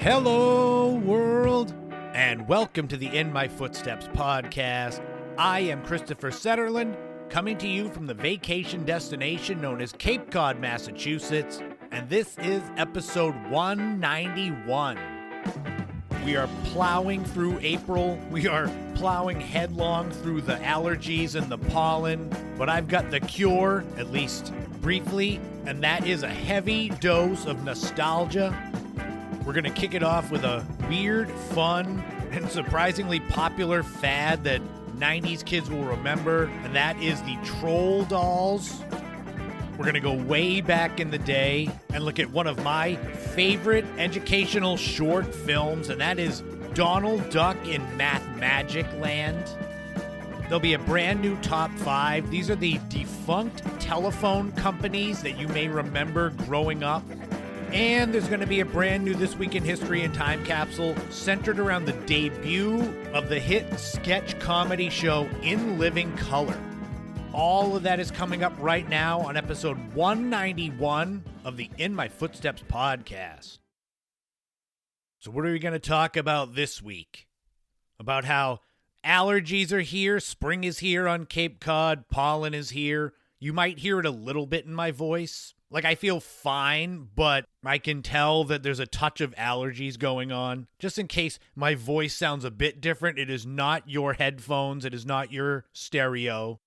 Hello, world, and welcome to the In My Footsteps podcast. I am Christopher Setterland, coming to you from the vacation destination known as Cape Cod, Massachusetts, and this is episode 191. We are plowing through April. We are plowing headlong through the allergies and the pollen, but I've got the cure, at least briefly, and that is a heavy dose of nostalgia. We're going to kick it off with a weird, fun, and surprisingly popular fad that 90s kids will remember, and that is the troll dolls. We're going to go way back in the day and look at one of my favorite educational short films, and that is Donald Duck in Mathmagic Land. There'll be a brand new top 5. These are the defunct telephone companies that you may remember growing up. And there's going to be a brand new This Week in History and Time capsule centered around the debut of the hit sketch comedy show In Living Color. All of that is coming up right now on episode 191 of the In My Footsteps podcast. So what are we going to talk about this week? About how allergies are here, spring is here on Cape Cod, pollen is here. You might hear it a little bit in my voice. Like, I feel fine, but I can tell that there's a touch of allergies going on. Just in case my voice sounds a bit different, it is not your headphones. It is not your stereo.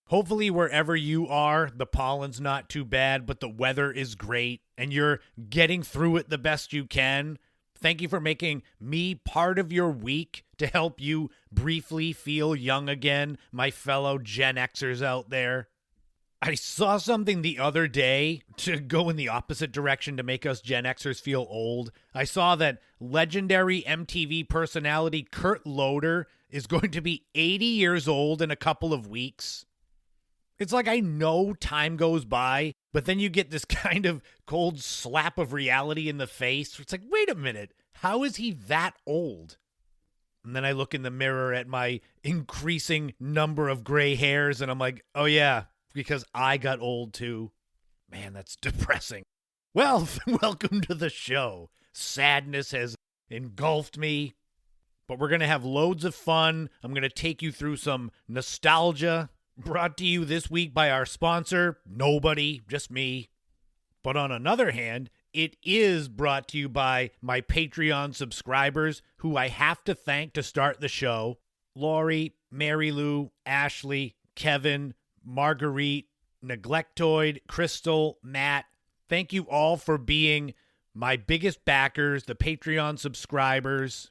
Hopefully, wherever you are, the pollen's not too bad, but the weather is great, and you're getting through it the best you can. Thank you for making me part of your week to help you briefly feel young again, my fellow Gen Xers out there. I saw something the other day to go in the opposite direction to make us Gen Xers feel old. I saw that legendary MTV personality Kurt Loder is going to be 80 years old in a couple of weeks. It's like I know time goes by, but then you get this kind of cold slap of reality in the face. It's like, wait a minute, how is he that old? And then I look in the mirror at my increasing number of gray hairs and I'm like, oh yeah, because I got old too. Man, that's depressing. Well, welcome to the show. Sadness has engulfed me, but we're going to have loads of fun. I'm going to take you through some nostalgia, brought to you this week by our sponsor, nobody, just me. But on another hand, it is brought to you by my Patreon subscribers, who I have to thank to start the show. Lori, Mary Lou, Ashley, Kevin, Marguerite, Neglectoid, Crystal, Matt. Thank you all for being my biggest backers, the Patreon subscribers.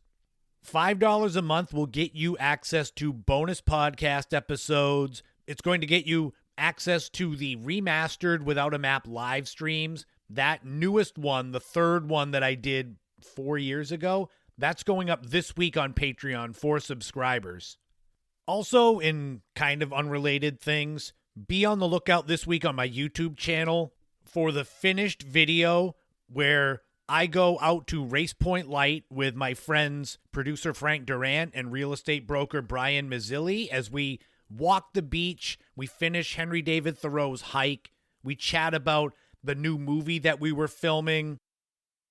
$5 a month will get you access to bonus podcast episodes. It's going to get you access to the remastered Without a Map live streams. That newest one, the third one that I did 4 years ago, that's going up this week on Patreon for subscribers. Also, in kind of unrelated things, be on the lookout this week on my YouTube channel for the finished video where I go out to Race Point Light with my friends, producer Frank Durant and real estate broker Brian Mazzilli, as we walk the beach. We finish Henry David Thoreau's hike. We chat about the new movie that we were filming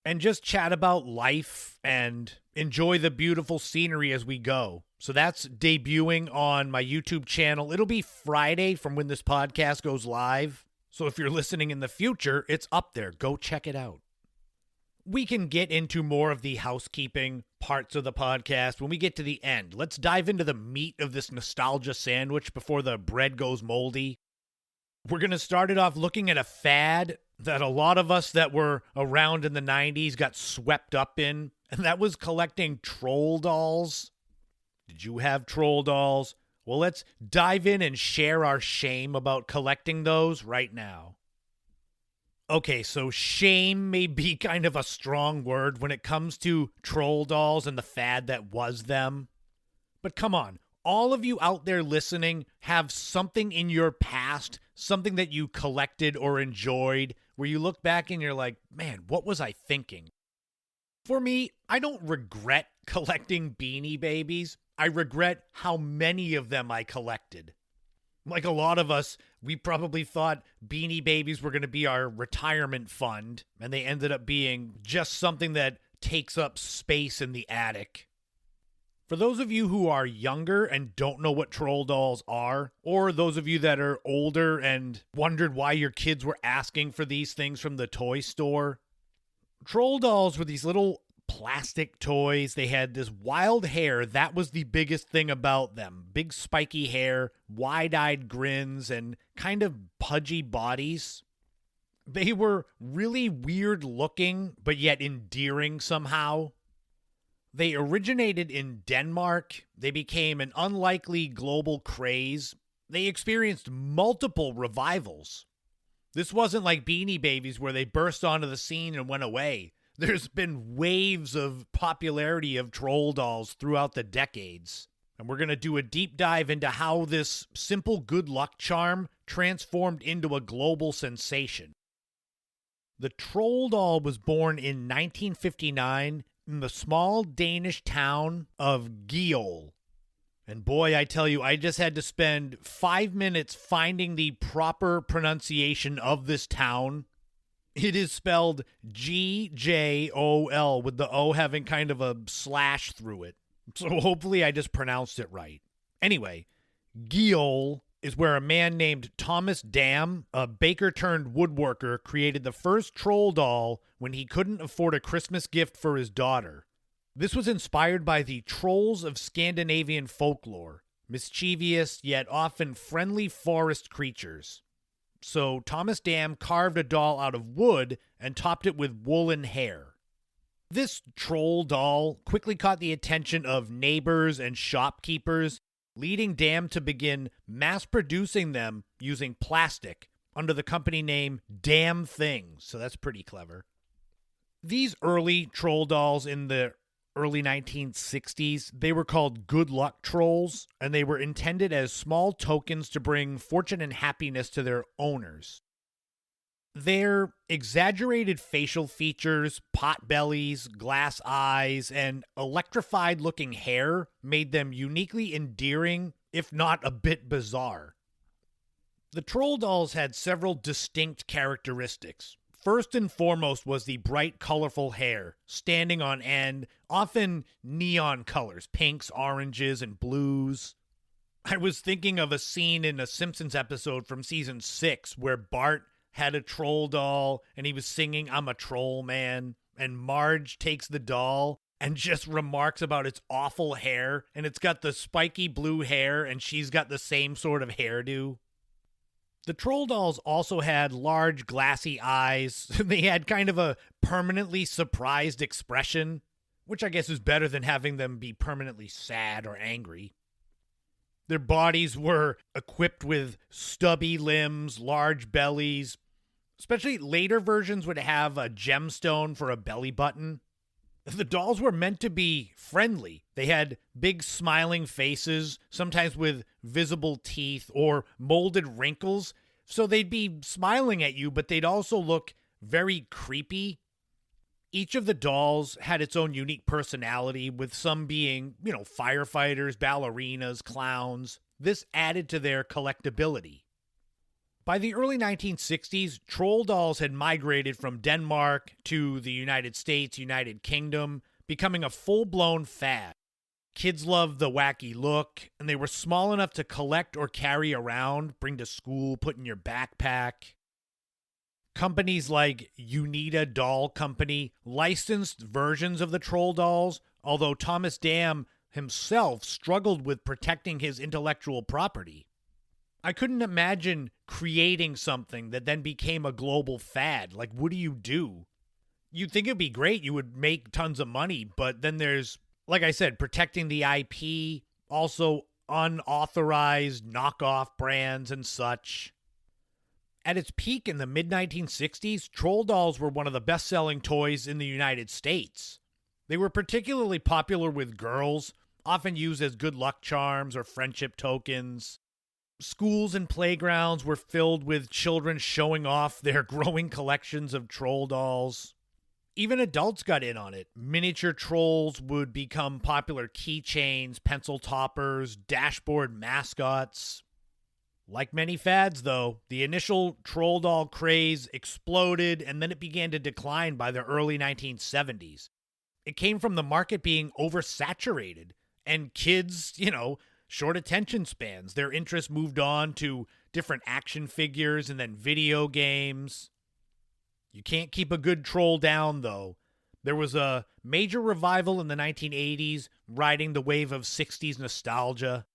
and just chat about life and enjoy the beautiful scenery as we go. So that's debuting on my YouTube channel. It'll be Friday from when this podcast goes live. So if you're listening in the future, it's up there. Go check it out. We can get into more of the housekeeping parts of the podcast when we get to the end. Let's dive into the meat of this nostalgia sandwich before the bread goes moldy. We're going to start it off looking at a fad that a lot of us that were around in the 90s got swept up in, and that was collecting troll dolls. Did you have troll dolls? Well, let's dive in and share our shame about collecting those right now. Okay, so shame may be kind of a strong word when it comes to troll dolls and the fad that was them. But come on, all of you out there listening have something in your past, something that you collected or enjoyed, where you look back and you're like, man, what was I thinking? For me, I don't regret collecting Beanie Babies. I regret how many of them I collected. Like a lot of us, we probably thought Beanie Babies were going to be our retirement fund, and they ended up being just something that takes up space in the attic. For those of you who are younger and don't know what troll dolls are, or those of you that are older and wondered why your kids were asking for these things from the toy store, troll dolls were these little plastic toys. They had this wild hair. That was the biggest thing about them. Big spiky hair, wide-eyed grins, and kind of pudgy bodies. They were really weird looking, but yet endearing somehow. They originated in Denmark. They became an unlikely global craze. They experienced multiple revivals. This wasn't like Beanie Babies where they burst onto the scene and went away. There's been waves of popularity of troll dolls throughout the decades. And we're going to do a deep dive into how this simple good luck charm transformed into a global sensation. The troll doll was born in 1959 in the small Danish town of Gjol. And boy, I tell you, I just had to spend 5 minutes finding the proper pronunciation of this town. It is spelled Gjol, with the O having kind of a slash through it. So hopefully I just pronounced it right. Anyway, Gjol is where a man named Thomas Dam, a baker turned woodworker, created the first troll doll when he couldn't afford a Christmas gift for his daughter. This was inspired by the trolls of Scandinavian folklore, mischievous yet often friendly forest creatures. So Thomas Dam carved a doll out of wood and topped it with woolen hair. This troll doll quickly caught the attention of neighbors and shopkeepers, leading Dam to begin mass-producing them using plastic under the company name Damn Things, so that's pretty clever. These early troll dolls in the early 1960s, they were called good luck trolls, and they were intended as small tokens to bring fortune and happiness to their owners. Their exaggerated facial features, pot bellies, glass eyes, and electrified-looking hair made them uniquely endearing, if not a bit bizarre. The troll dolls had several distinct characteristics. First and foremost was the bright, colorful hair, standing on end, often neon colors, pinks, oranges, and blues. I was thinking of a scene in a Simpsons episode from season 6 where Bart had a troll doll and he was singing "I'm a Troll Man," and Marge takes the doll and just remarks about its awful hair, and it's got the spiky blue hair and she's got the same sort of hairdo. The troll dolls also had large glassy eyes. They had kind of a permanently surprised expression, which I guess is better than having them be permanently sad or angry. Their bodies were equipped with stubby limbs, large bellies. Especially later versions would have a gemstone for a belly button. The dolls were meant to be friendly. They had big smiling faces, sometimes with visible teeth or molded wrinkles. So they'd be smiling at you, but they'd also look very creepy. Each of the dolls had its own unique personality, with some being, firefighters, ballerinas, clowns. This added to their collectability. By the early 1960s, troll dolls had migrated from Denmark to the United States, United Kingdom, becoming a full-blown fad. Kids loved the wacky look, and they were small enough to collect or carry around, bring to school, put in your backpack. Companies like Unita Doll Company licensed versions of the troll dolls, although Thomas Dam himself struggled with protecting his intellectual property. I couldn't imagine creating something that then became a global fad. Like, what do you do? You'd think it'd be great. You would make tons of money, but then there's, like I said, protecting the IP, also unauthorized knockoff brands and such. At its peak in the mid-1960s, troll dolls were one of the best-selling toys in the United States. They were particularly popular with girls, often used as good luck charms or friendship tokens. Schools and playgrounds were filled with children showing off their growing collections of troll dolls. Even adults got in on it. Miniature trolls would become popular keychains, pencil toppers, dashboard mascots. Like many fads, though, the initial troll doll craze exploded and then it began to decline by the early 1970s. It came from the market being oversaturated and kids, short attention spans. Their interest moved on to different action figures and then video games. You can't keep a good troll down, though. There was a major revival in the 1980s, riding the wave of 60s nostalgia.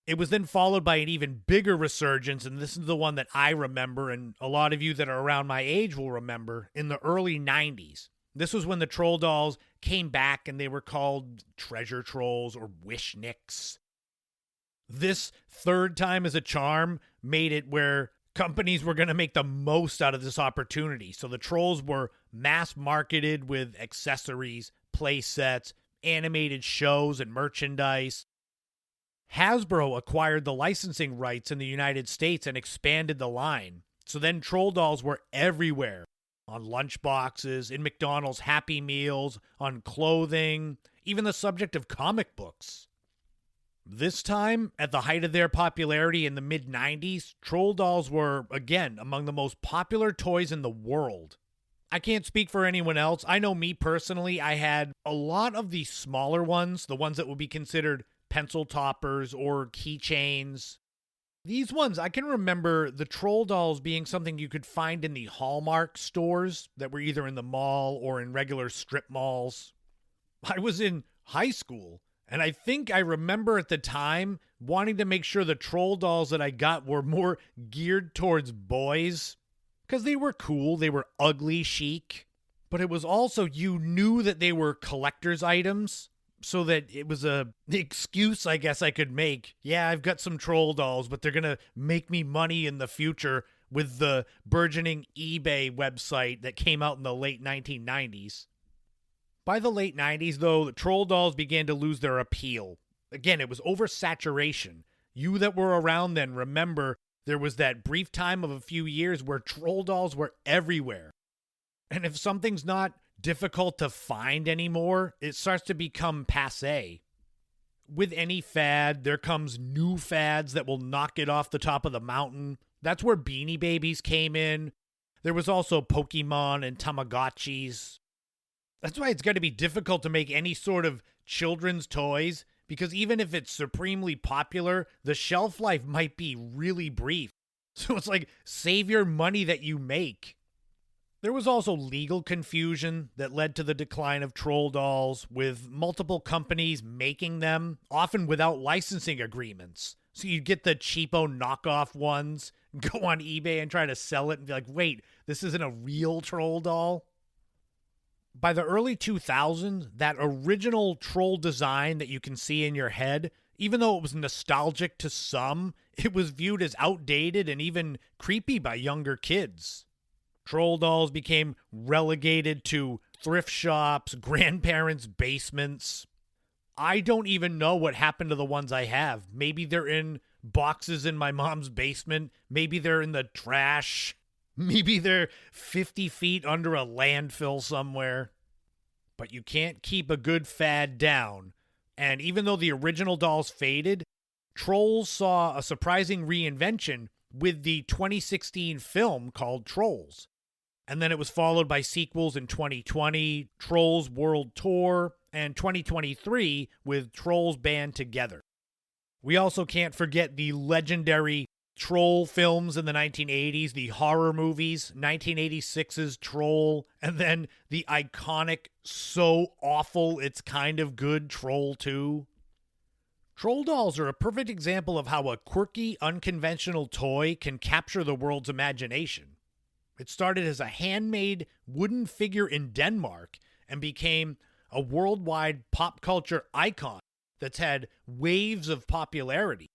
It was then followed by an even bigger resurgence, and this is the one that I remember, and a lot of you that are around my age will remember, in the early 90s. This was when the troll dolls came back, and they were called treasure trolls or wishnicks. This third time as a charm made it where companies were going to make the most out of this opportunity. So the trolls were mass marketed with accessories, play sets, animated shows, and merchandise. Hasbro acquired the licensing rights in the United States and expanded the line. So then troll dolls were everywhere. On lunchboxes, in McDonald's Happy Meals, on clothing, even the subject of comic books. This time, at the height of their popularity in the mid-90s, troll dolls were, again, among the most popular toys in the world. I can't speak for anyone else. I know me personally, I had a lot of the smaller ones, the ones that would be considered pencil toppers or keychains. These ones, I can remember the troll dolls being something you could find in the Hallmark stores that were either in the mall or in regular strip malls. I was in high school, and I think I remember at the time wanting to make sure the troll dolls that I got were more geared towards boys, because they were cool, they were ugly chic, but it was also, you knew that they were collector's items. So that it was the excuse I guess I could make. Yeah, I've got some troll dolls, but they're going to make me money in the future with the burgeoning eBay website that came out in the late 1990s. By the late 90s, though, the troll dolls began to lose their appeal. Again, it was oversaturation. You that were around then remember there was that brief time of a few years where troll dolls were everywhere. And if something's not difficult to find anymore, it starts to become passé. With any fad, there comes new fads that will knock it off the top of the mountain. That's where Beanie Babies came in. There was also Pokemon and Tamagotchis. That's why it's going to be difficult to make any sort of children's toys, because even if it's supremely popular, the shelf life might be really brief. So it's like, save your money that you make. There was also legal confusion that led to the decline of troll dolls, with multiple companies making them, often without licensing agreements. So you'd get the cheapo knockoff ones, go on eBay and try to sell it and be like, wait, this isn't a real troll doll? By the early 2000s, that original troll design that you can see in your head, even though it was nostalgic to some, it was viewed as outdated and even creepy by younger kids. Troll dolls became relegated to thrift shops, grandparents' basements. I don't even know what happened to the ones I have. Maybe they're in boxes in my mom's basement. Maybe they're in the trash. Maybe they're 50 feet under a landfill somewhere. But you can't keep a good fad down. And even though the original dolls faded, Trolls saw a surprising reinvention with the 2016 film called Trolls. And then it was followed by sequels in 2020, Trolls World Tour, and 2023 with Trolls Band Together. We also can't forget the legendary troll films in the 1980s, the horror movies, 1986's Troll, and then the iconic, so awful it's kind of good Troll 2. Troll dolls are a perfect example of how a quirky, unconventional toy can capture the world's imagination. It started as a handmade wooden figure in Denmark and became a worldwide pop culture icon that's had waves of popularity.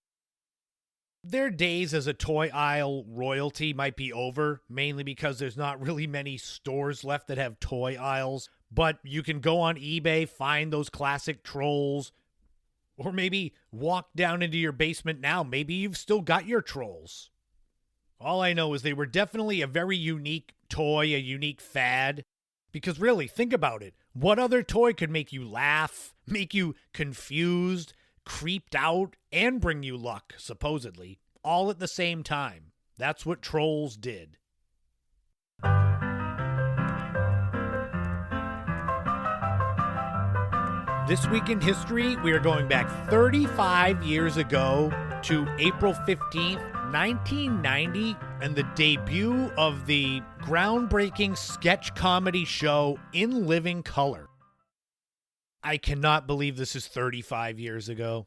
Their days as a toy aisle royalty might be over, mainly because there's not really many stores left that have toy aisles, but you can go on eBay, find those classic trolls, or maybe walk down into your basement now. Maybe you've still got your trolls. All I know is they were definitely a very unique toy, a unique fad. Because really, think about it. What other toy could make you laugh, make you confused, creeped out, and bring you luck, supposedly, all at the same time? That's what Trolls did. This week in history, we are going back 35 years ago to April 15th, 1990, and the debut of the groundbreaking sketch comedy show In Living Color. I cannot believe this is 35 years ago.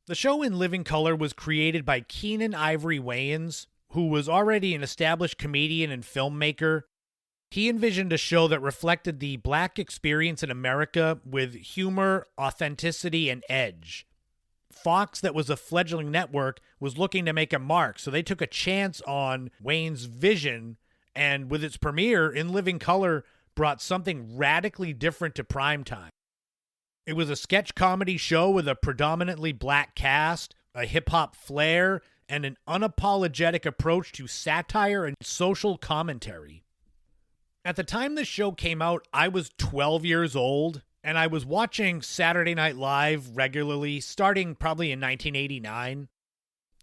The show In Living Color was created by Keenan Ivory Wayans, who was already an established comedian and filmmaker. He envisioned a show that reflected the Black experience in America with humor, authenticity, and edge. Fox, that was a fledgling network, was looking to make a mark, so they took a chance on Wayne's vision, and with its premiere, In Living Color brought something radically different to primetime. It was a sketch comedy show with a predominantly black cast, a hip-hop flair, and an unapologetic approach to satire and social commentary. At the time this show came out, I was 12 years old, and I was watching Saturday Night Live regularly, starting probably in 1989.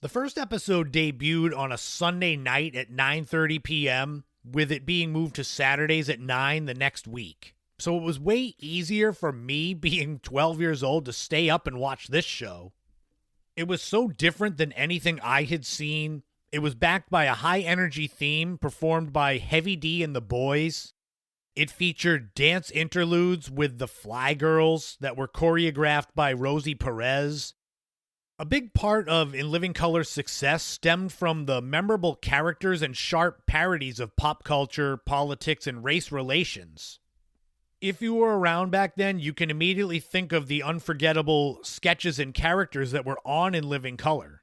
The first episode debuted on a Sunday night at 9:30 p.m., with it being moved to Saturdays at 9 the next week. So it was way easier for me, being 12 years old, to stay up and watch this show. It was so different than anything I had seen. It was backed by a high-energy theme performed by Heavy D and the Boys. It featured dance interludes with the Fly Girls that were choreographed by Rosie Perez. A big part of In Living Color's success stemmed from the memorable characters and sharp parodies of pop culture, politics, and race relations. If you were around back then, you can immediately think of the unforgettable sketches and characters that were on In Living Color.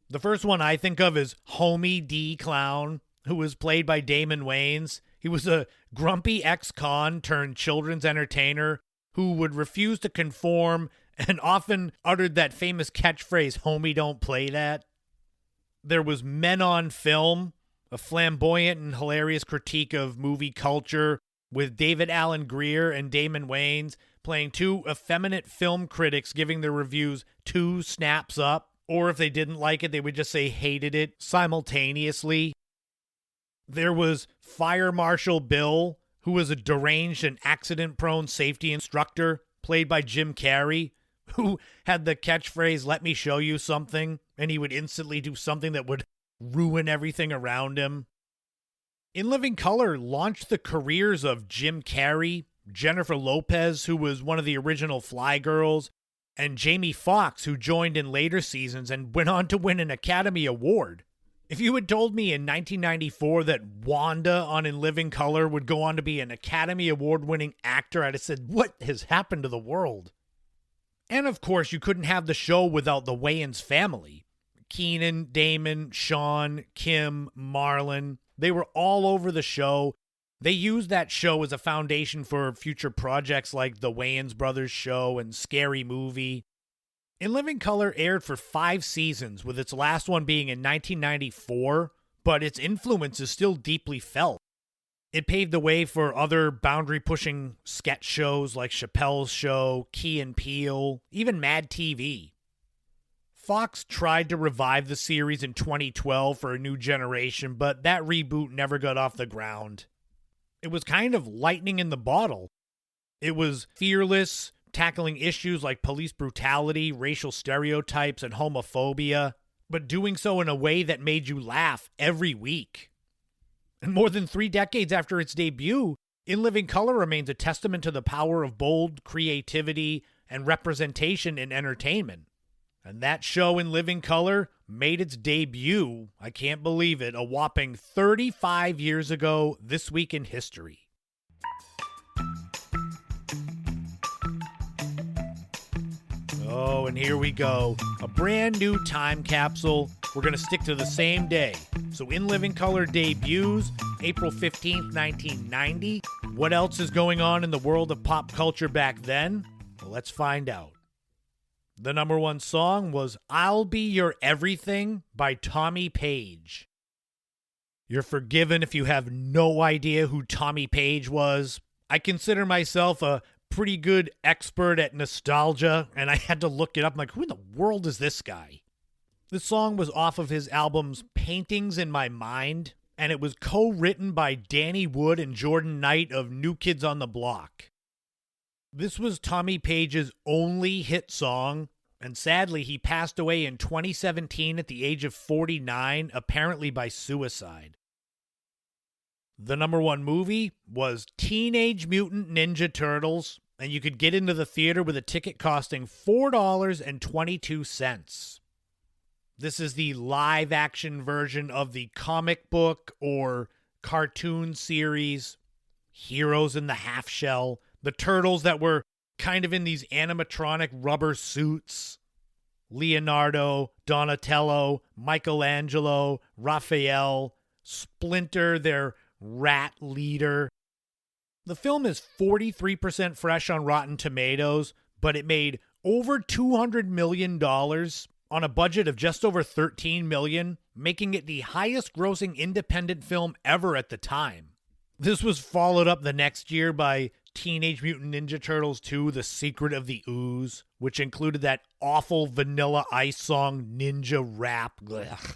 The first one I think of is Homie D. Clown, who was played by Damon Wayans. He was a grumpy ex-con turned children's entertainer who would refuse to conform and often uttered that famous catchphrase, "Homie, don't play that." There was Men on Film, a flamboyant and hilarious critique of movie culture with David Alan Grier and Damon Wayans playing two effeminate film critics giving their reviews 2 snaps up. Or if they didn't like it, they would just say hated it simultaneously. There was Fire Marshal Bill, who was a deranged and accident-prone safety instructor, played by Jim Carrey, who had the catchphrase, "Let me show you something," and he would instantly do something that would ruin everything around him. In Living Color launched the careers of Jim Carrey, Jennifer Lopez, who was one of the original Fly Girls, and Jamie Foxx, who joined in later seasons and went on to win an Academy Award. If you had told me in 1994 that Wanda on In Living Color would go on to be an Academy Award-winning actor, I'd have said, what has happened to the world? And of course, you couldn't have the show without the Wayans family. Keenan, Damon, Sean, Kim, Marlon, they were all over the show. They used that show as a foundation for future projects like the Wayans Brothers Show and Scary Movie. In Living Color aired for 5 seasons, with its last one being in 1994, but its influence is still deeply felt. It paved the way for other boundary-pushing sketch shows like Chappelle's Show, Key and Peele, even Mad TV. Fox tried to revive the series in 2012 for a new generation, but that reboot never got off the ground. It was kind of lightning in the bottle. It was fearless, tackling issues like police brutality, racial stereotypes, and homophobia, but doing so in a way that made you laugh every week. And more than 3 decades after its debut, In Living Color remains a testament to the power of bold creativity and representation in entertainment. And that show, In Living Color, made its debut, I can't believe it, a whopping 35 years ago this week in history. Oh, and here we go. A brand new time capsule. We're going to stick to the same day. So In Living Color debuts April 15th, 1990. What else is going on in the world of pop culture back then? Well, let's find out. The number 1 song was I'll Be Your Everything by Tommy Page. You're forgiven if you have no idea who Tommy Page was. I consider myself a pretty good expert at nostalgia, and I had to look it up. I'm like, who in the world is this guy? The song was off of his albums Paintings in My Mind, and it was co-written by Danny Wood and Jordan Knight of New Kids on the Block. This was Tommy Page's only hit song, and sadly, he passed away in 2017 at the age of 49, apparently by suicide. The number one movie was Teenage Mutant Ninja Turtles, and you could get into the theater with a ticket costing $4.22. This is the live-action version of the comic book or cartoon series, Heroes in the Half Shell, the turtles that were kind of in these animatronic rubber suits. Leonardo, Donatello, Michelangelo, Raphael, Splinter, their rat leader. The film is 43% fresh on Rotten Tomatoes, but it made over $200 million on a budget of just over $13 million, making it the highest grossing independent film ever at the time. This was followed up the next year by Teenage Mutant Ninja Turtles 2, The Secret of the Ooze, which included that awful Vanilla Ice song, Ninja Rap. Ugh.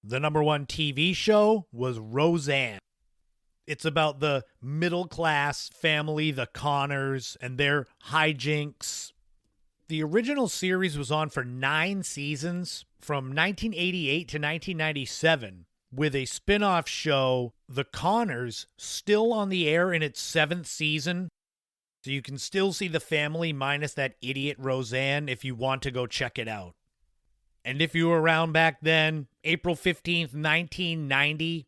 The number one TV show was Roseanne. It's about the middle-class family, the Connors, and their hijinks. The original series was on for 9 seasons, from 1988 to 1997, with a spin-off show, The Connors, still on the air in its 7th season. So you can still see the family minus that idiot Roseanne if you want to go check it out. And if you were around back then, April 15th, 1990,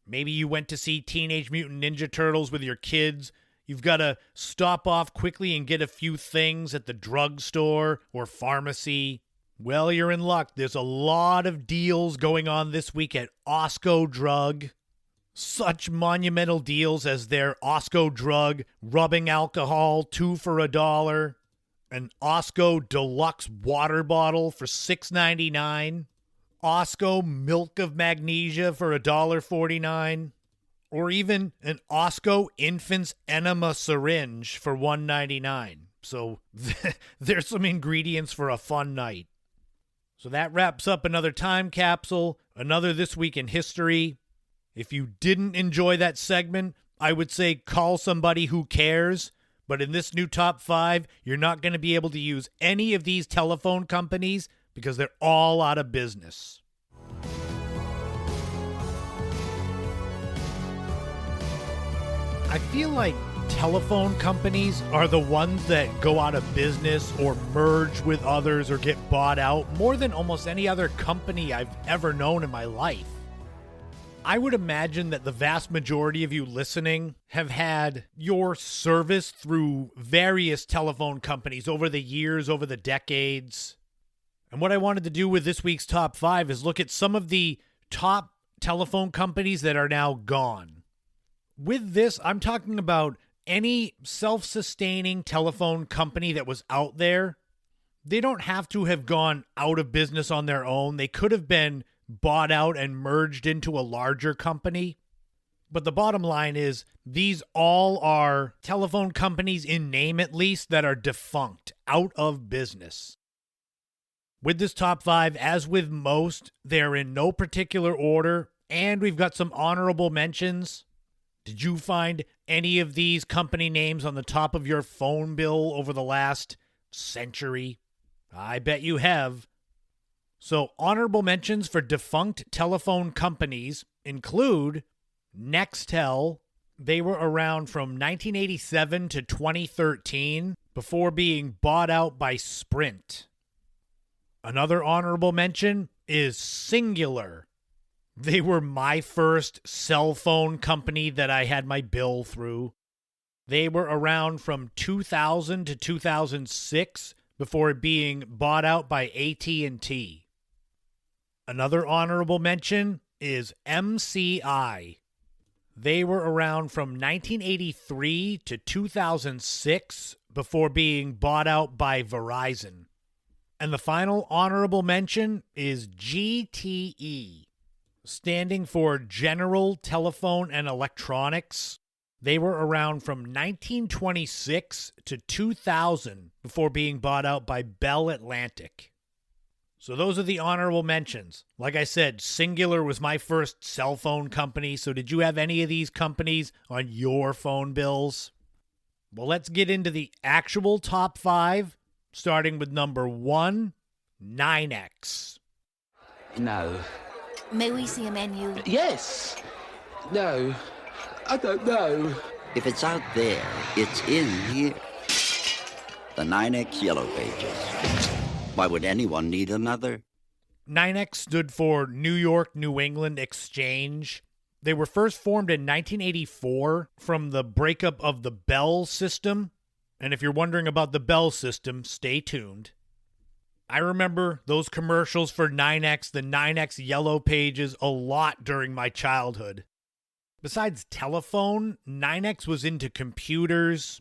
maybe you went to see Teenage Mutant Ninja Turtles with your kids. You've got to stop off quickly and get a few things at the drugstore or pharmacy. Well, you're in luck. There's a lot of deals going on this week at Osco Drug. Such monumental deals as their Osco Drug rubbing alcohol, 2 for $1. An Osco Deluxe water bottle for $6.99. Osco Milk of Magnesia for $1.49. Or even an Osco Infant's Enema Syringe for $1.99. So there's some ingredients for a fun night. So that wraps up another time capsule, another This Week in History. If you didn't enjoy that segment, I would say call somebody who cares. But in this new top 5, you're not going to be able to use any of these telephone companies because they're all out of business. I feel like telephone companies are the ones that go out of business or merge with others or get bought out more than almost any other company I've ever known in my life. I would imagine that the vast majority of you listening have had your service through various telephone companies over the years, over the decades. And what I wanted to do with this week's top 5 is look at some of the top telephone companies that are now gone. With this, I'm talking about any self-sustaining telephone company that was out there. They don't have to have gone out of business on their own. They could have been bought out and merged into a larger company. But the bottom line is these all are telephone companies in name at least that are defunct, out of business. With this top 5, as with most, they're in no particular order, and we've got some honorable mentions. Did you find any of these company names on the top of your phone bill over the last century? I bet you have. So honorable mentions for defunct telephone companies include Nextel. They were around from 1987 to 2013 before being bought out by Sprint. Another honorable mention is Singular. They were my first cell phone company that I had my bill through. They were around from 2000 to 2006 before being bought out by AT&T. Another honorable mention is MCI. They were around from 1983 to 2006 before being bought out by Verizon. And the final honorable mention is GTE, standing for General Telephone and Electronics. They were around from 1926 to 2000 before being bought out by Bell Atlantic. So those are the honorable mentions. Like I said, Singular was my first cell phone company. So did you have any of these companies on your phone bills? Well, let's get into the actual top 5, starting with number 1, 9X. No. May we see a menu? Yes. No. I don't know. If it's out there, it's in here. The 9X Yellow Pages. Why would anyone need another? 9X stood for New York, New England Exchange. They were first formed in 1984 from the breakup of the Bell system. And if you're wondering about the Bell system, stay tuned. I remember those commercials for 9X, the 9X Yellow Pages, a lot during my childhood. Besides telephone, 9X was into computers,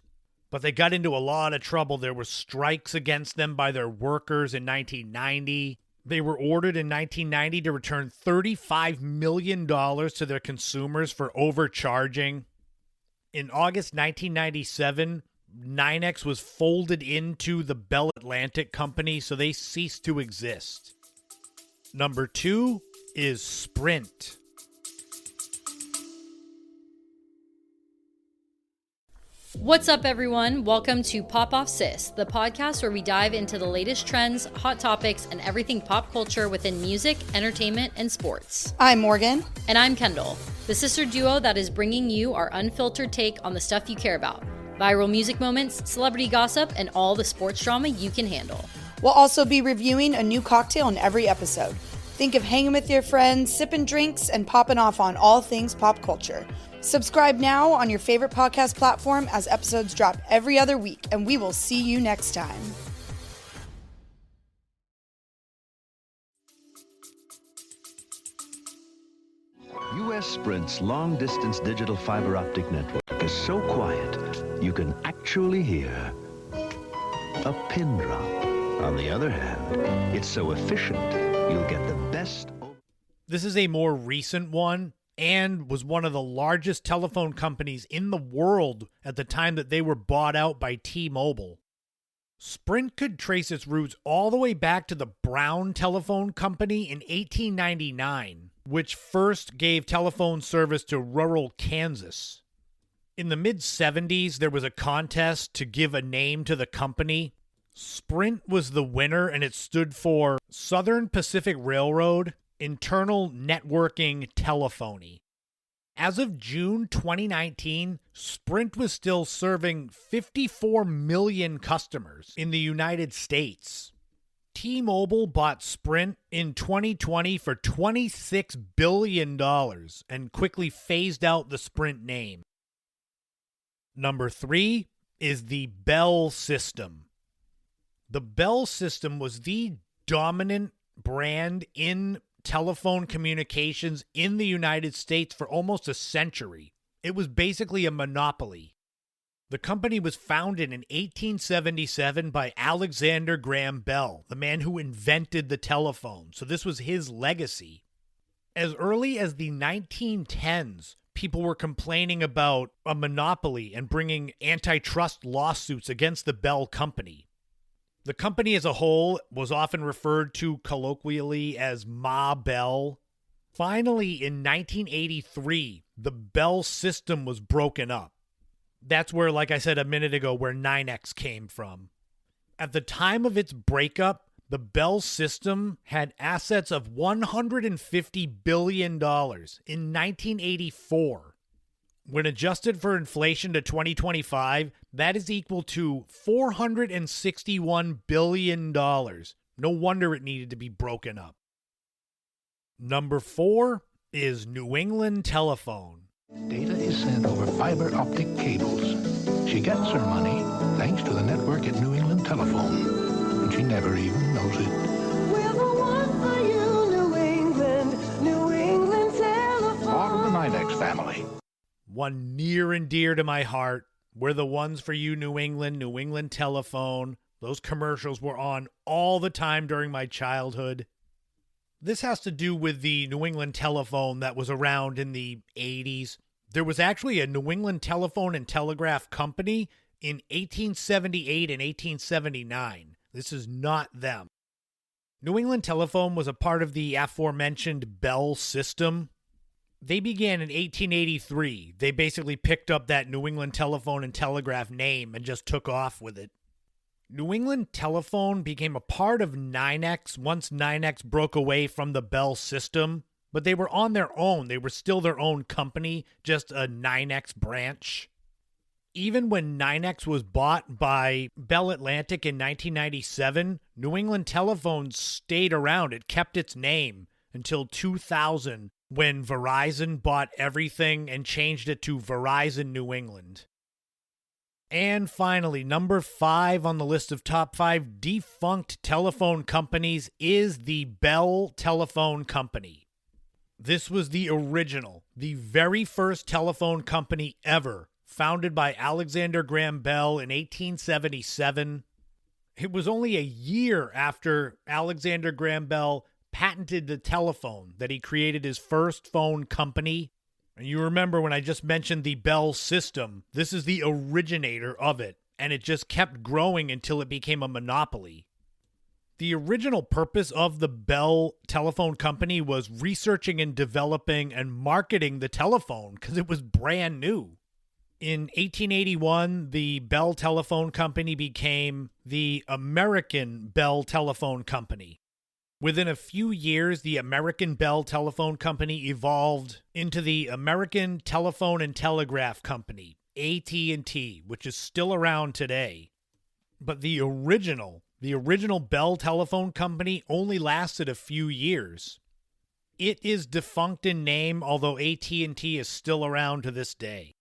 but they got into a lot of trouble. There were strikes against them by their workers in 1990. They were ordered in 1990 to return $35 million to their consumers for overcharging. In August 1997, 9X was folded into the Bell Atlantic Company, so they ceased to exist. Number 2 is Sprint. What's up, everyone? Welcome to Pop Off Sis, the podcast where we dive into the latest trends, hot topics, and everything pop culture within music, entertainment, and sports. I'm Morgan. And I'm Kendall, the sister duo that is bringing you our unfiltered take on the stuff you care about. Viral music moments, celebrity gossip, and all the sports drama you can handle. We'll also be reviewing a new cocktail in every episode. Think of hanging with your friends, sipping drinks, and popping off on all things pop culture. Subscribe now on your favorite podcast platform as episodes drop every other week, and we will see you next time. U.S. Sprint's long-distance digital fiber optic network is so quiet you can actually hear a pin drop. On the other hand, it's so efficient you'll get the best. This is a more recent one and was one of the largest telephone companies in the world at the time that they were bought out by T-Mobile. Sprint could trace its roots all the way back to the Brown Telephone Company in 1899, which first gave telephone service to rural Kansas. In the mid-70s, there was a contest to give a name to the company. Sprint was the winner, and it stood for Southern Pacific Railroad Internal Networking Telephony. As of June 2019, Sprint was still serving 54 million customers in the United States. T-Mobile bought Sprint in 2020 for $26 billion and quickly phased out the Sprint name. Number 3 is the Bell system. The Bell system was the dominant brand in telephone communications in the United States for almost a century. It was basically a monopoly. The company was founded in 1877 by Alexander Graham Bell, the man who invented the telephone. So this was his legacy. As early as the 1910s, people were complaining about a monopoly and bringing antitrust lawsuits against the Bell Company. The company as a whole was often referred to colloquially as Ma Bell. Finally, in 1983, the Bell system was broken up. That's where, like I said a minute ago, where 9X came from. At the time of its breakup, the Bell system had assets of $150 billion in 1984. When adjusted for inflation to 2025, that is equal to $461 billion. No wonder it needed to be broken up. Number 4 is New England Telephone. Data is sent over fiber optic cables. She gets her money thanks to the network at New England Telephone, and she never even knows it. We're the one for you, New England Telephone. Part of the 9X family. One near and dear to my heart. We're the ones for you, New England Telephone. Those commercials were on all the time during my childhood. This has to do with the New England Telephone that was around in the 80s. There was actually a New England Telephone and Telegraph Company in 1878 and 1879. This is not them. New England Telephone was a part of the aforementioned Bell system. They began in 1883. They basically picked up that New England Telephone and Telegraph name and just took off with it. New England Telephone became a part of NYNEX once NYNEX broke away from the Bell system, but they were on their own. They were still their own company, just a NYNEX branch. Even when NYNEX was bought by Bell Atlantic in 1997, New England Telephone stayed around. It kept its name until 2000, when Verizon bought everything and changed it to Verizon New England. And finally, number 5 on the list of top 5 defunct telephone companies is the Bell Telephone Company. This was the original, the very first telephone company ever, founded by Alexander Graham Bell in 1877. It was only a year after Alexander Graham Bell patented the telephone that he created his first phone company. And you remember when I just mentioned the Bell system, this is the originator of it, and it just kept growing until it became a monopoly. The original purpose of the Bell Telephone Company was researching and developing and marketing the telephone because it was brand new. In 1881, the Bell Telephone Company became the American Bell Telephone Company. Within a few years, the American Bell Telephone Company evolved into the American Telephone and Telegraph Company, AT&T, which is still around today. But the original Bell Telephone Company only lasted a few years. It is defunct in name, although AT&T is still around to this day.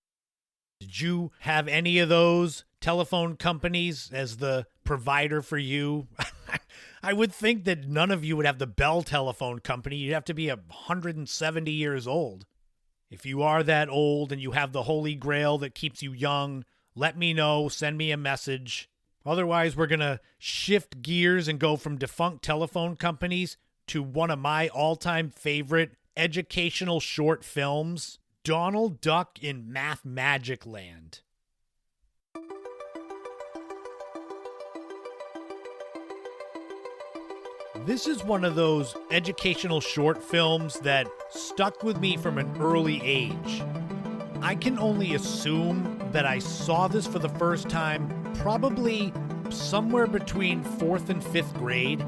Did you have any of those telephone companies as the provider for you? I would think that none of you would have the Bell Telephone Company. You'd have to be 170 years old. If you are that old and you have the holy grail that keeps you young, let me know. Send me a message. Otherwise, we're going to shift gears and go from defunct telephone companies to one of my all-time favorite educational short films, Donald Duck in Mathmagic Land. This is one of those educational short films that stuck with me from an early age. I can only assume that I saw this for the first time probably somewhere between 4th and 5th grade.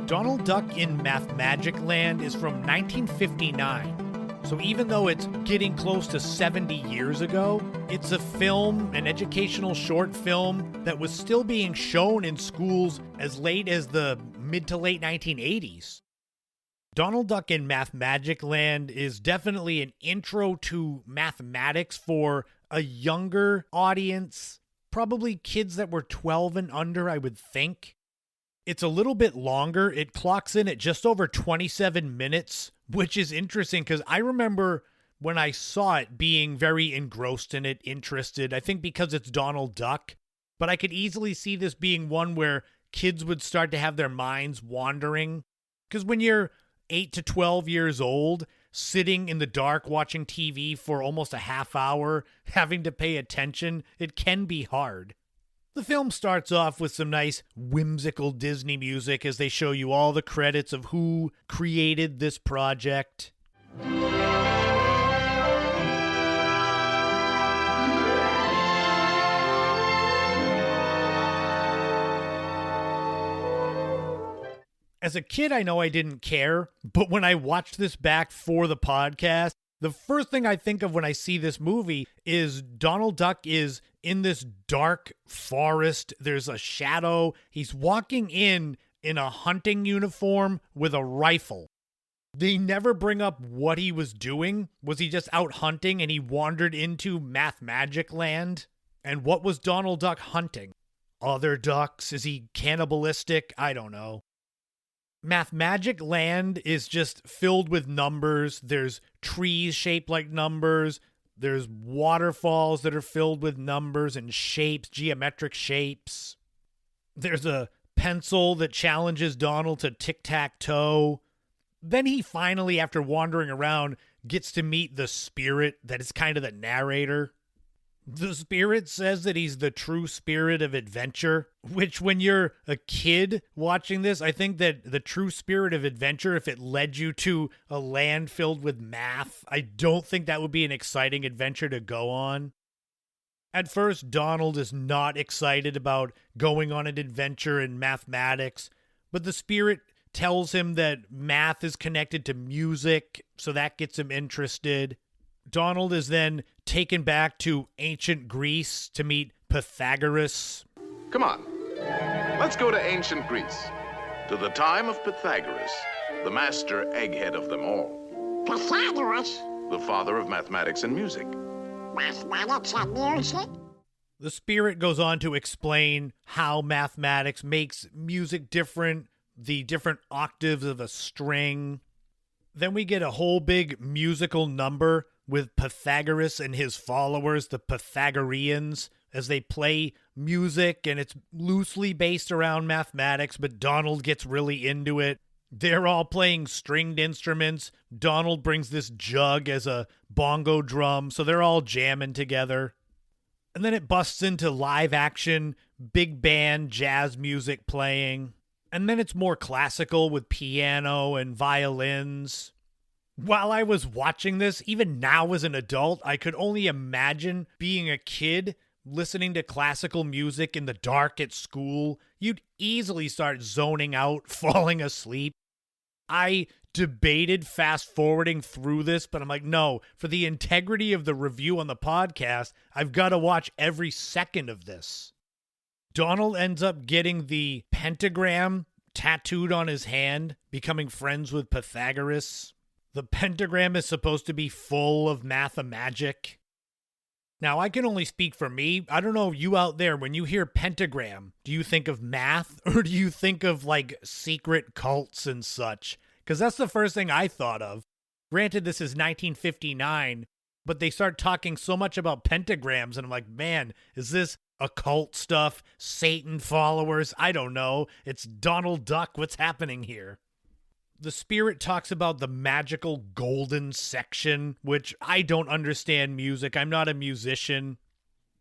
Donald Duck in Mathmagic Land is from 1959. So even though it's getting close to 70 years ago, it's a film, an educational short film that was still being shown in schools as late as the mid to late 1980s. Donald Duck in Mathmagic Land is definitely an intro to mathematics for a younger audience, probably kids that were 12 and under, I would think. It's a little bit longer. It clocks in at just over 27 minutes, which is interesting because I remember when I saw it being very engrossed in it, interested. I think because it's Donald Duck, but I could easily see this being one where kids would start to have their minds wandering. Because when you're 8 to 12 years old, sitting in the dark watching TV for almost a half hour, having to pay attention, it can be hard. The film starts off with some nice whimsical Disney music as they show you all the credits of who created this project. As a kid, I know I didn't care, but when I watched this back for the podcast, the first thing I think of when I see this movie is Donald Duck is in this dark forest. There's a shadow. He's walking in a hunting uniform with a rifle. They never bring up what he was doing. Was he just out hunting and he wandered into Mathmagic Land? And what was Donald Duck hunting? Other ducks? Is he cannibalistic? I don't know. Mathmagic Land is just filled with numbers. There's trees shaped like numbers. There's waterfalls that are filled with numbers and shapes, geometric shapes. There's a pencil that challenges Donald to tic-tac-toe. Then he finally, after wandering around, gets to meet the spirit that is kind of the narrator. The spirit says that he's the true spirit of adventure, which when you're a kid watching this, I think that the true spirit of adventure, if it led you to a land filled with math, I don't think that would be an exciting adventure to go on. At first, Donald is not excited about going on an adventure in mathematics, but the spirit tells him that math is connected to music, so that gets him interested. Donald is then taken back to ancient Greece to meet Pythagoras. Come on, let's go to ancient Greece, to the time of Pythagoras, the master egghead of them all. Pythagoras? The father of mathematics and music. Mathematics and music? The spirit goes on to explain how mathematics makes music different, the different octaves of a string. Then we get a whole big musical number with Pythagoras and his followers, the Pythagoreans, as they play music, and it's loosely based around mathematics, but Donald gets really into it. They're all playing stringed instruments. Donald brings this jug as a bongo drum, so they're all jamming together. And then it busts into live action, big band, jazz music playing. And then it's more classical with piano and violins. While I was watching this, even now as an adult, I could only imagine being a kid listening to classical music in the dark at school. You'd easily start zoning out, falling asleep. I debated fast forwarding through this, but I'm like, no, for the integrity of the review on the podcast, I've got to watch every second of this. Donald ends up getting the pentagram tattooed on his hand, becoming friends with Pythagoras. The pentagram is supposed to be full of Mathmagic. Now, I can only speak for me. I don't know, you out there, when you hear pentagram, do you think of math or do you think of like secret cults and such? Because that's the first thing I thought of. Granted, this is 1959, but they start talking so much about pentagrams, and I'm like, man, is this occult stuff? Satan followers? I don't know. It's Donald Duck. What's happening here? The spirit talks about the magical golden section, which I don't understand music. I'm not a musician.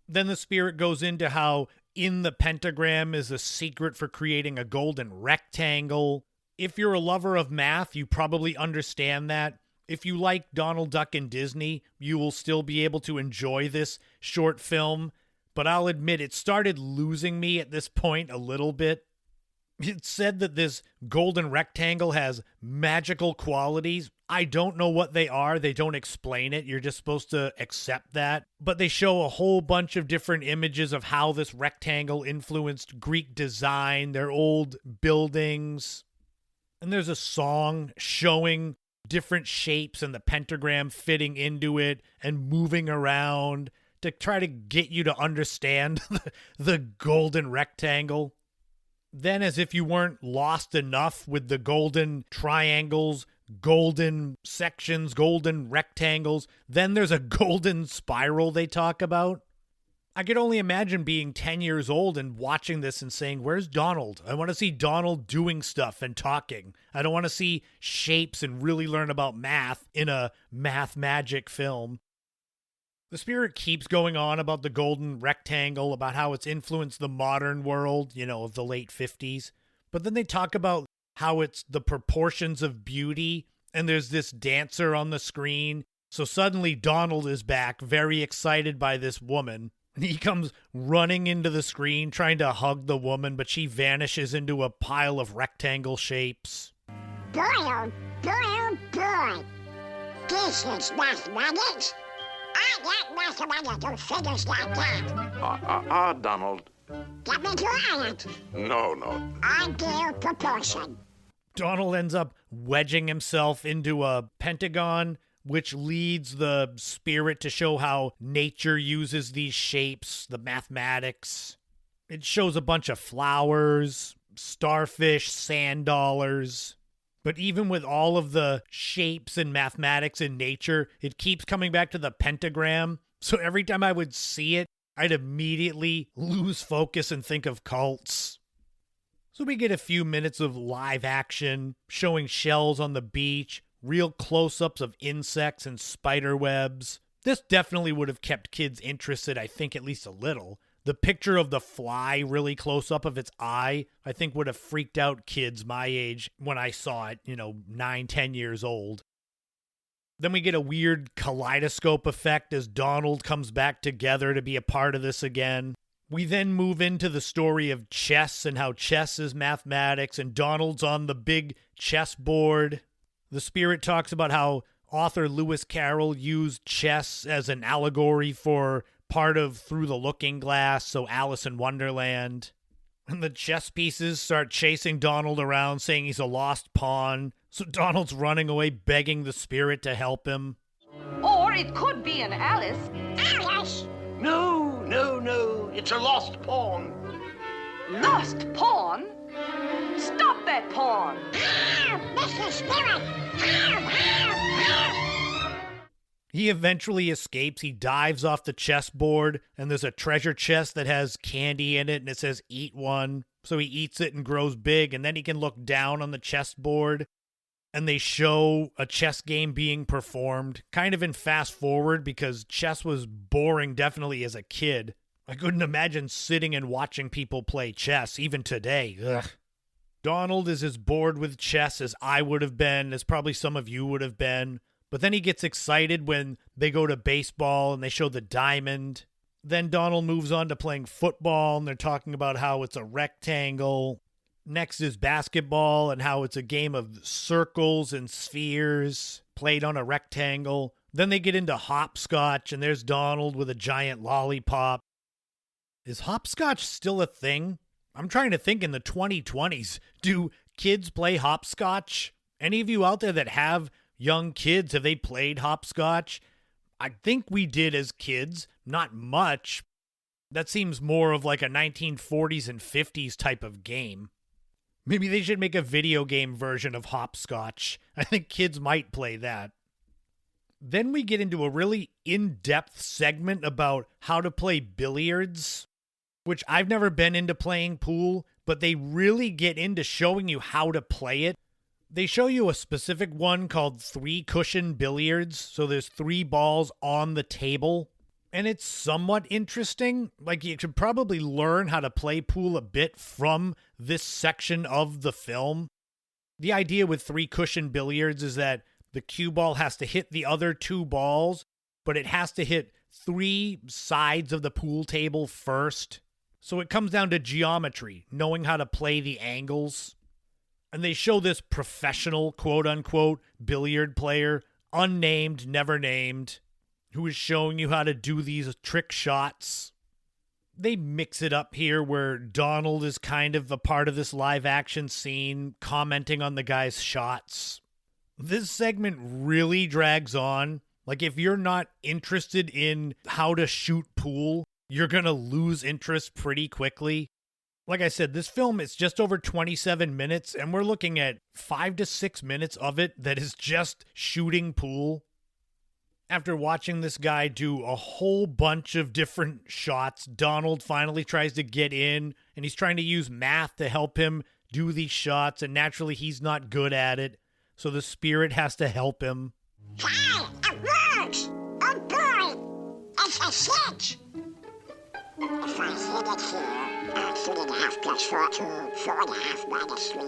Then the spirit goes into how in the pentagram is a secret for creating a golden rectangle. If you're a lover of math, you probably understand that. If you like Donald Duck and Disney, you will still be able to enjoy this short film. But I'll admit it started losing me at this point a little bit. It said that this golden rectangle has magical qualities. I don't know what they are. They don't explain it. You're just supposed to accept that. But they show a whole bunch of different images of how this rectangle influenced Greek design, their old buildings. And there's a song showing different shapes and the pentagram fitting into it and moving around to try to get you to understand the golden rectangle. Then, as if you weren't lost enough with the golden triangles, golden sections, golden rectangles, then there's a golden spiral they talk about. I could only imagine being 10 years old and watching this and saying, where's Donald? I want to see Donald doing stuff and talking. I don't want to see shapes and really learn about math in a Mathmagic film. The spirit keeps going on about the golden rectangle, about how it's influenced the modern world, of the late 50s. But then they talk about how it's the proportions of beauty, and there's this dancer on the screen. So suddenly Donald is back, very excited by this woman. And he comes running into the screen, trying to hug the woman, but she vanishes into a pile of rectangle shapes. Boy, oh boy, oh boy. This is mathematics. I got mathematical figures like that. Donald. Get me quiet. No. Ideal proportion. Donald ends up wedging himself into a pentagon, which leads the spirit to show how nature uses these shapes, the mathematics. It shows a bunch of flowers, starfish, sand dollars. But even with all of the shapes and mathematics in nature, it keeps coming back to the pentagram. So every time I would see it, I'd immediately lose focus and think of cults. So we get a few minutes of live action, showing shells on the beach, real close-ups of insects and spider webs. This definitely would have kept kids interested, I think, at least a little. The picture of the fly really close up of its eye, I think would have freaked out kids my age when I saw it, 9, 10 years old. Then we get a weird kaleidoscope effect as Donald comes back together to be a part of this again. We then move into the story of chess and how chess is mathematics, and Donald's on the big chessboard. The spirit talks about how author Lewis Carroll used chess as an allegory for part of Through the Looking Glass, so Alice in Wonderland. And the chess pieces start chasing Donald around, saying he's a lost pawn. So Donald's running away, begging the spirit to help him. Or it could be an Alice. Alice! No, it's a lost pawn. Lost pawn? Stop that pawn! Mr. Spirit! He eventually escapes. He dives off the chessboard, and there's a treasure chest that has candy in it, and it says, "Eat one." So he eats it and grows big, and then he can look down on the chessboard, and they show a chess game being performed, kind of in fast forward, because chess was boring definitely as a kid. I couldn't imagine sitting and watching people play chess, even today. Ugh. Donald is as bored with chess as I would have been, as probably some of you would have been. But then he gets excited when they go to baseball and they show the diamond. Then Donald moves on to playing football, and they're talking about how it's a rectangle. Next is basketball and how it's a game of circles and spheres played on a rectangle. Then they get into hopscotch, and there's Donald with a giant lollipop. Is hopscotch still a thing? I'm trying to think in the 2020s. Do kids play hopscotch? Any of you out there that have young kids, have they played hopscotch? I think we did as kids. Not much. That seems more of like a 1940s and 50s type of game. Maybe they should make a video game version of hopscotch. I think kids might play that. Then we get into a really in-depth segment about how to play billiards, which I've never been into playing pool, but they really get into showing you how to play it. They show you a specific one called 3-cushion billiards, so there's 3 balls on the table, and it's somewhat interesting. Like, you could probably learn how to play pool a bit from this section of the film. The idea with 3-cushion billiards is that the cue ball has to hit the other 2 balls, but it has to hit 3 sides of the pool table first. So it comes down to geometry, knowing how to play the angles. And they show this professional, quote-unquote, billiard player, unnamed, never named, who is showing you how to do these trick shots. They mix it up here where Donald is kind of a part of this live-action scene, commenting on the guy's shots. This segment really drags on. Like, if you're not interested in how to shoot pool, you're going to lose interest pretty quickly. Like I said, this film is just over 27 minutes, and we're looking at 5 to 6 minutes of it that is just shooting pool. After watching this guy do a whole bunch of different shots, Donald finally tries to get in, and he's trying to use math to help him do these shots, and naturally he's not good at it, so the spirit has to help him. Hey, it works! Oh boy! It's a 6! If I hit it here, 3.5 plus 4, 2, 4.5 minus 3,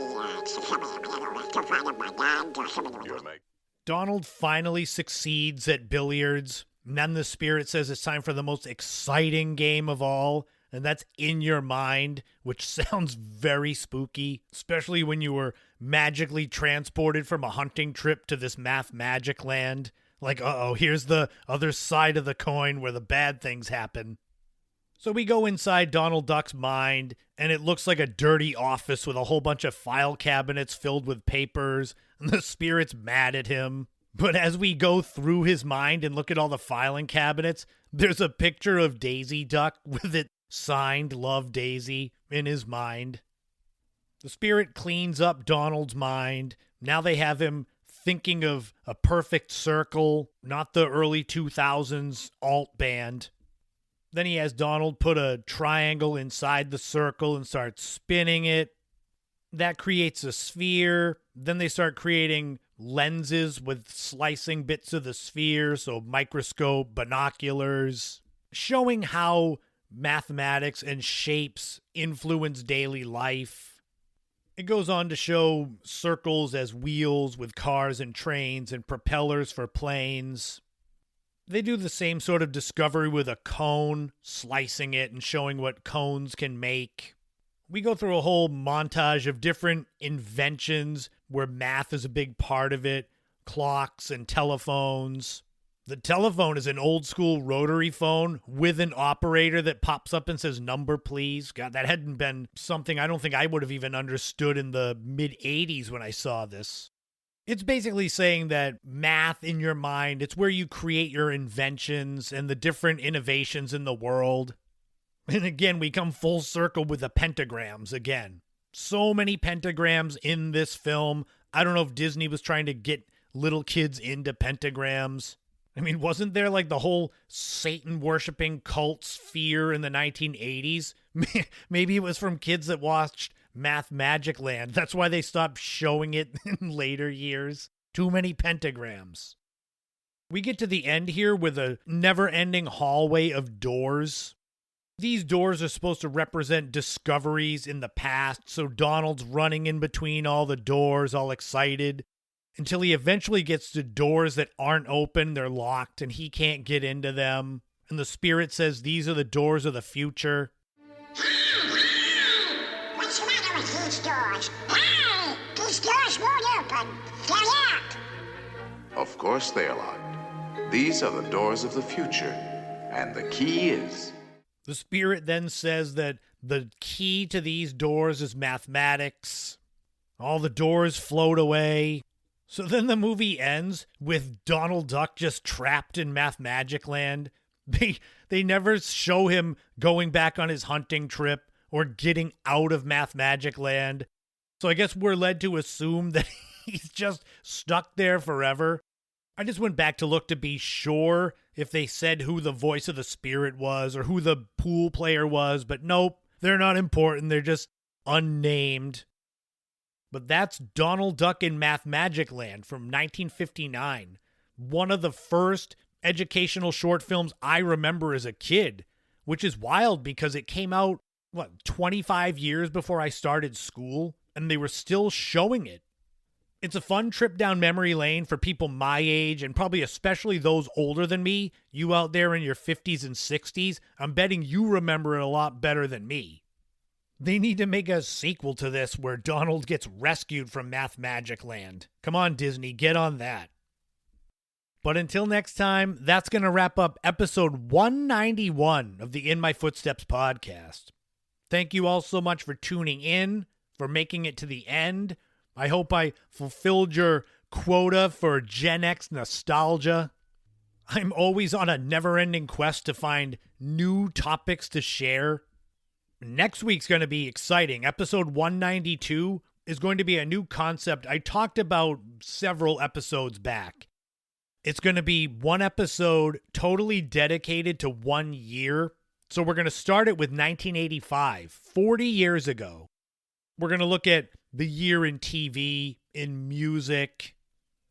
divided by 9, Donald finally succeeds at billiards, and then the spirit says it's time for the most exciting game of all, and that's In Your Mind, which sounds very spooky, especially when you were magically transported from a hunting trip to this Mathmagic land. Like, uh-oh, here's the other side of the coin where the bad things happen. So we go inside Donald Duck's mind, and it looks like a dirty office with a whole bunch of file cabinets filled with papers, and the spirit's mad at him. But as we go through his mind and look at all the filing cabinets, there's a picture of Daisy Duck with it signed Love Daisy in his mind. The spirit cleans up Donald's mind. Now they have him thinking of a perfect circle, not the early 2000s alt band. Then he has Donald put a triangle inside the circle and start spinning it. That creates a sphere. Then they start creating lenses with slicing bits of the sphere, so microscope, binoculars, showing how mathematics and shapes influence daily life. It goes on to show circles as wheels with cars and trains and propellers for planes. They do the same sort of discovery with a cone, slicing it and showing what cones can make. We go through a whole montage of different inventions where math is a big part of it, clocks and telephones. The telephone is an old school rotary phone with an operator that pops up and says, "Number, please." God, that hadn't been something I don't think I would have even understood in the mid-'80s when I saw this. It's basically saying that math in your mind, it's where you create your inventions and the different innovations in the world. And again, we come full circle with the pentagrams again. So many pentagrams in this film. I don't know if Disney was trying to get little kids into pentagrams. I mean, wasn't there like the whole Satan-worshipping cult sphere in the 1980s? Maybe it was from kids that watched Mathmagic Land. That's why they stopped showing it in later years. Too many pentagrams. We get to the end here with a never-ending hallway of doors. These doors are supposed to represent discoveries in the past, so Donald's running in between all the doors, all excited, until he eventually gets to doors that aren't open, they're locked, and he can't get into them. And the spirit says these are the doors of the future. What's the matter with these doors? Hey! These doors won't open. They're locked. Of course they are locked. These are the doors of the future, and the key is... The spirit then says that the key to these doors is mathematics. All the doors float away. So then the movie ends with Donald Duck just trapped in Mathmagic Land. They never show him going back on his hunting trip or getting out of Mathmagic Land. So I guess we're led to assume that he's just stuck there forever. I just went back to look to be sure if they said who the voice of the spirit was or who the pool player was, but nope, they're not important. They're just unnamed. But that's Donald Duck in Mathmagic Land from 1959. One of the first educational short films I remember as a kid, which is wild because it came out, 25 years before I started school, and they were still showing it. It's a fun trip down memory lane for people my age and probably especially those older than me. You out there in your 50s and 60s, I'm betting you remember it a lot better than me. They need to make a sequel to this where Donald gets rescued from Mathmagic Land. Come on, Disney, get on that. But until next time, that's going to wrap up episode 191 of the In My Footsteps podcast. Thank you all so much for tuning in, for making it to the end. I hope I fulfilled your quota for Gen X nostalgia. I'm always on a never-ending quest to find new topics to share. Next week's going to be exciting. Episode 192 is going to be a new concept I talked about several episodes back. It's going to be one episode totally dedicated to 1 year. So we're going to start it with 1985, 40 years ago. We're going to look at the year in TV, in music,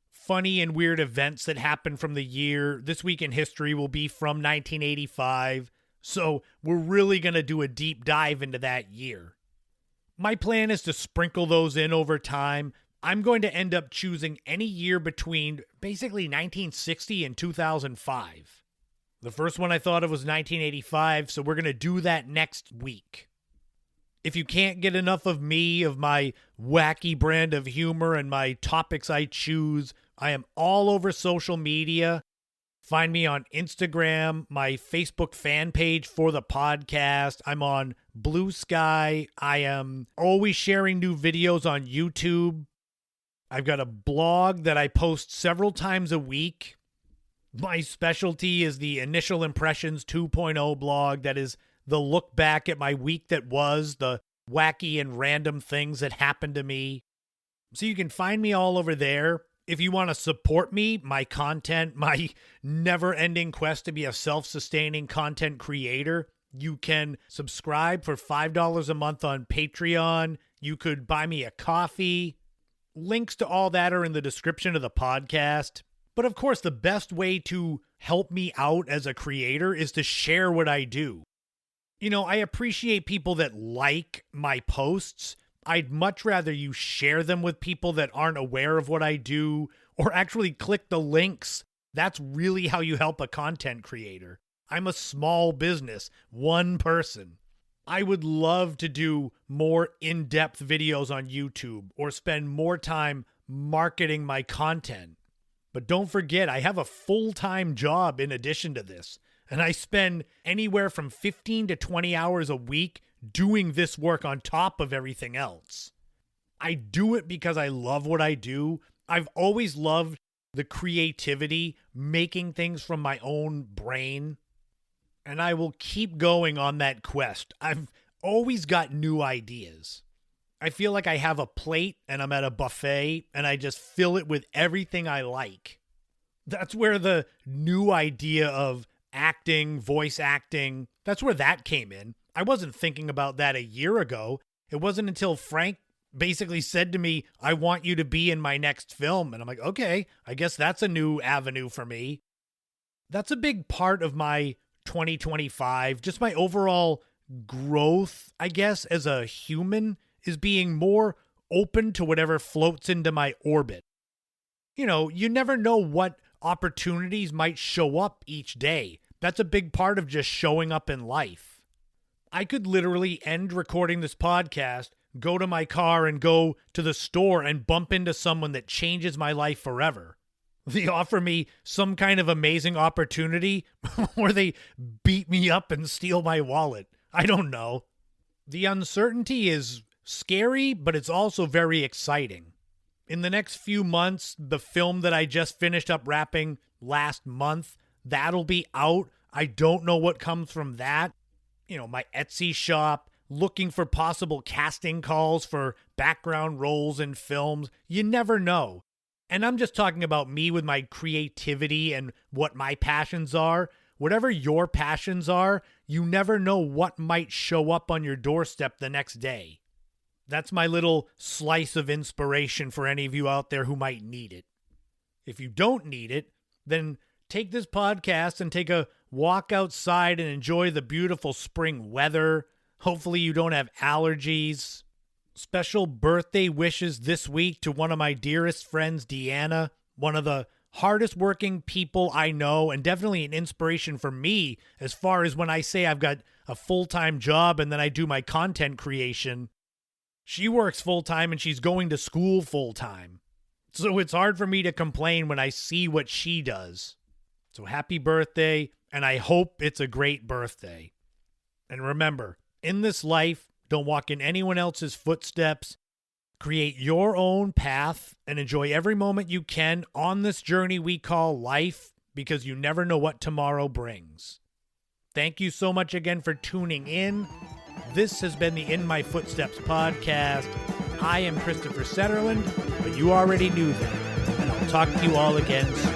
funny and weird events that happened from the year. This Week in History will be from 1985. So we're really going to do a deep dive into that year. My plan is to sprinkle those in over time. I'm going to end up choosing any year between basically 1960 and 2005. The first one I thought of was 1985, so we're going to do that next week. If you can't get enough of me, of my wacky brand of humor and my topics I choose, I am all over social media. Find me on Instagram, my Facebook fan page for the podcast. I'm on Blue Sky. I am always sharing new videos on YouTube. I've got a blog that I post several times a week. My specialty is the Initial Impressions 2.0 blog. That is the look back at my week that was, the wacky and random things that happened to me. So you can find me all over there. If you want to support me, my content, my never-ending quest to be a self-sustaining content creator, you can subscribe for $5 a month on Patreon. You could buy me a coffee. Links to all that are in the description of the podcast. But of course, the best way to help me out as a creator is to share what I do. You know, I appreciate people that like my posts. I'd much rather you share them with people that aren't aware of what I do, or actually click the links. That's really how you help a content creator. I'm a small business, one person. I would love to do more in-depth videos on YouTube or spend more time marketing my content. But don't forget, I have a full-time job in addition to this, and I spend anywhere from 15 to 20 hours a week doing this work on top of everything else. I do it because I love what I do. I've always loved the creativity, making things from my own brain. And I will keep going on that quest. I've always got new ideas. I feel like I have a plate and I'm at a buffet and I just fill it with everything I like. That's where the new idea of acting, voice acting, that's where that came in. I wasn't thinking about that a year ago. It wasn't until Frank basically said to me, I want you to be in my next film. And I'm like, okay, I guess that's a new avenue for me. That's a big part of my 2025, just my overall growth, I guess, as a human, is being more open to whatever floats into my orbit. You know, you never know what opportunities might show up each day. That's a big part of just showing up in life. I could literally end recording this podcast, go to my car and go to the store and bump into someone that changes my life forever. They offer me some kind of amazing opportunity or they beat me up and steal my wallet. I don't know. The uncertainty is scary, but it's also very exciting. In the next few months, the film that I just finished up wrapping last month, that'll be out. I don't know what comes from that. You know, my Etsy shop, looking for possible casting calls for background roles in films. You never know. And I'm just talking about me with my creativity and what my passions are. Whatever your passions are, you never know what might show up on your doorstep the next day. That's my little slice of inspiration for any of you out there who might need it. If you don't need it, then take this podcast and take a walk outside and enjoy the beautiful spring weather. Hopefully you don't have allergies. Special birthday wishes this week to one of my dearest friends, Deanna, one of the hardest working people I know, and definitely an inspiration for me as far as when I say I've got a full-time job and then I do my content creation. She works full-time and she's going to school full-time. So it's hard for me to complain when I see what she does. So happy birthday, and I hope it's a great birthday. And remember, in this life, don't walk in anyone else's footsteps. Create your own path and enjoy every moment you can on this journey we call life, because you never know what tomorrow brings. Thank you so much again for tuning in. This has been the In My Footsteps podcast. I am Christopher Setterland, but you already knew that. And I'll talk to you all again soon.